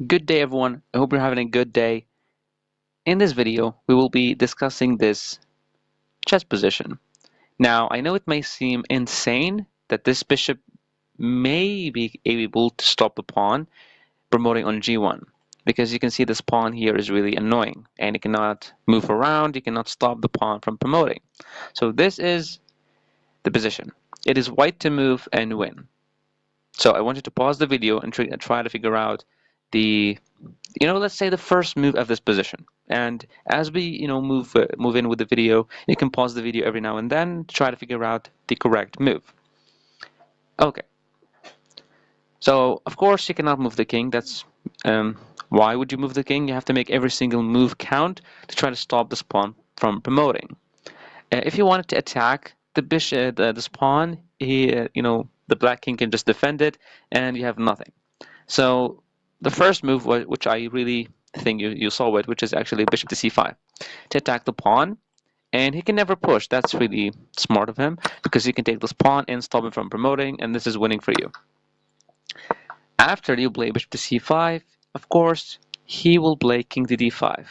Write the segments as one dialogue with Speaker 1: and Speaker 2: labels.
Speaker 1: Good day, everyone. I hope you're having a good day. In this video, we will be discussing this chess position. Now, I know it may seem insane that this bishop may be able to stop the pawn promoting on g1, because you can see this pawn here is really annoying and it cannot move around, you cannot stop the pawn from promoting. So this is the position. It is white to move and win. So I want you to pause the video and try to figure out the let's say the first move of this position. And as we, move in with the video, you can pause the video every now and then to try to figure out the correct move. Okay. So of course you cannot move the king. That's why would you move the king? You have to make every single move count to try to stop this pawn from promoting. If you wanted to attack the bishop, this pawn, the black king can just defend it, and you have nothing. So the first move, which I really think you saw it, which is actually bishop to c5 to attack the pawn, and he can never push. That's really smart of him because you can take this pawn and stop him from promoting, and this is winning for you. After you play bishop to c5, of course, he will play king to d5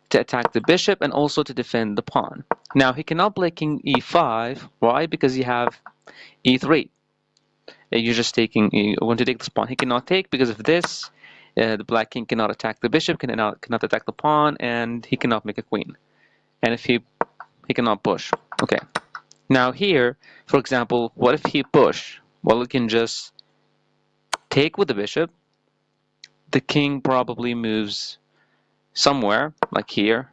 Speaker 1: to attack the bishop and also to defend the pawn. Now he cannot play king e5. Why? Because you have e3. You're just taking. You want to take this pawn. He cannot take because of this. The black king cannot attack the bishop, cannot attack the pawn, and he cannot make a queen. And if he cannot push. Okay. Now here, for example, what if he push? Well, it can just take with the bishop. The king probably moves somewhere, like here,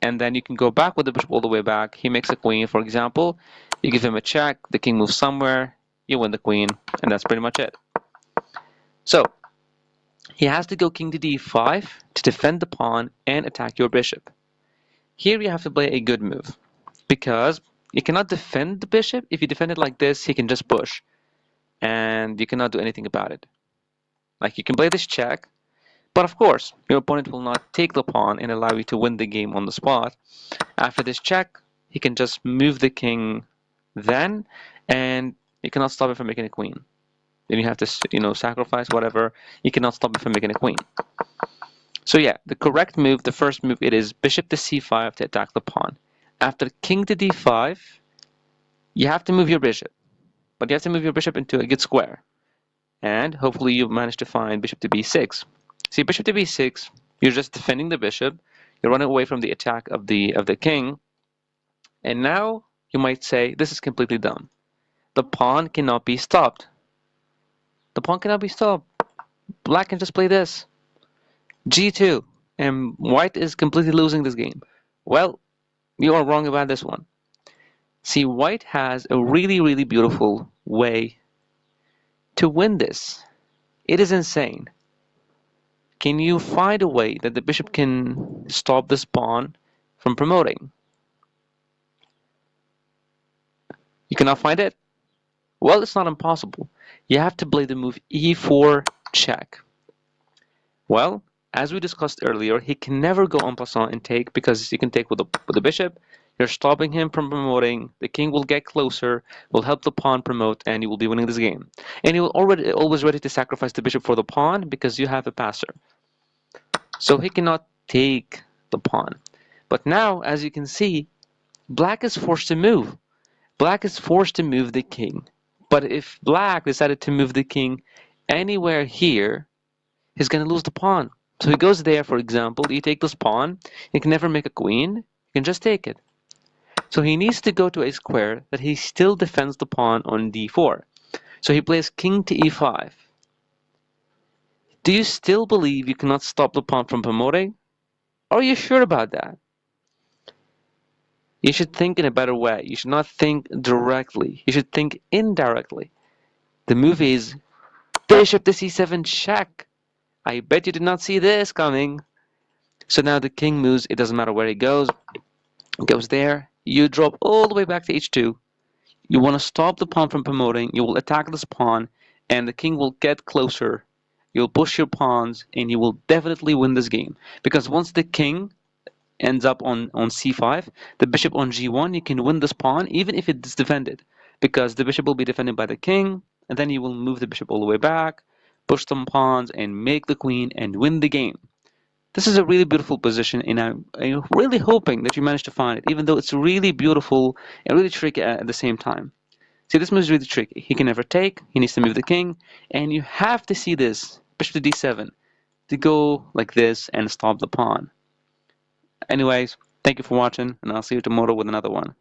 Speaker 1: and then you can go back with the bishop all the way back. He makes a queen, for example. You give him a check. The king moves somewhere. You win the queen, and that's pretty much it. So he has to go king to d5 to defend the pawn and attack your bishop. Here you have to play a good move because you cannot defend the bishop. If you defend it like this, he can just push and you cannot do anything about it. Like, you can play this check, but of course your opponent will not take the pawn and allow you to win the game on the spot. After this check, he can just move the king then, and you cannot stop him from making a queen. Then you have to, sacrifice whatever. You cannot stop him from making a queen. So yeah, the correct move, the first move, it is bishop to c5 to attack the pawn. After king to d5, you have to move your bishop. But you have to move your bishop into a good square. And hopefully you manage to find bishop to b6. See, bishop to b6, you're just defending the bishop. You're running away from the attack of the king. And now you might say, this is completely dumb. The pawn cannot be stopped. The pawn cannot be stopped. Black can just play this. g2. And white is completely losing this game. Well, you are wrong about this one. See, white has a really, really beautiful way to win this. It is insane. Can you find a way that the bishop can stop this pawn from promoting? You cannot find it? Well, it's not impossible. You have to play the move e4 check. Well, as we discussed earlier, he can never go en passant and take because he can take with the bishop. You're stopping him from promoting. The king will get closer, will help the pawn promote, and you will be winning this game. And you will always ready to sacrifice the bishop for the pawn because you have a passer. So he cannot take the pawn. But now, as you can see, black is forced to move. Black is forced to move the king. But if black decided to move the king anywhere here, he's going to lose the pawn. So he goes there, for example, you take this pawn, you can never make a queen, you can just take it. So he needs to go to a square that he still defends the pawn on d4. So he plays king to e5. Do you still believe you cannot stop the pawn from promoting? Are you sure about that? You should think in a better way. You should not think directly. You should think indirectly. The move is bishop to c7 check. I bet you did not see this coming. So now the king moves. It doesn't matter where he goes. It goes there. You drop all the way back to h2. You want to stop the pawn from promoting. You will attack this pawn, and the king will get closer. You'll push your pawns, and you will definitely win this game. Because once the king ends up on c5, the bishop on g1, you can win this pawn, even if it's defended. Because the bishop will be defended by the king, and then you will move the bishop all the way back, push some pawns and make the queen and win the game. This is a really beautiful position, and I'm really hoping that you manage to find it, even though it's really beautiful and really tricky at the same time. See, this move is really tricky. He can never take, he needs to move the king, and you have to see this, bishop to d7, to go like this and stop the pawn. Anyways, thank you for watching, and I'll see you tomorrow with another one.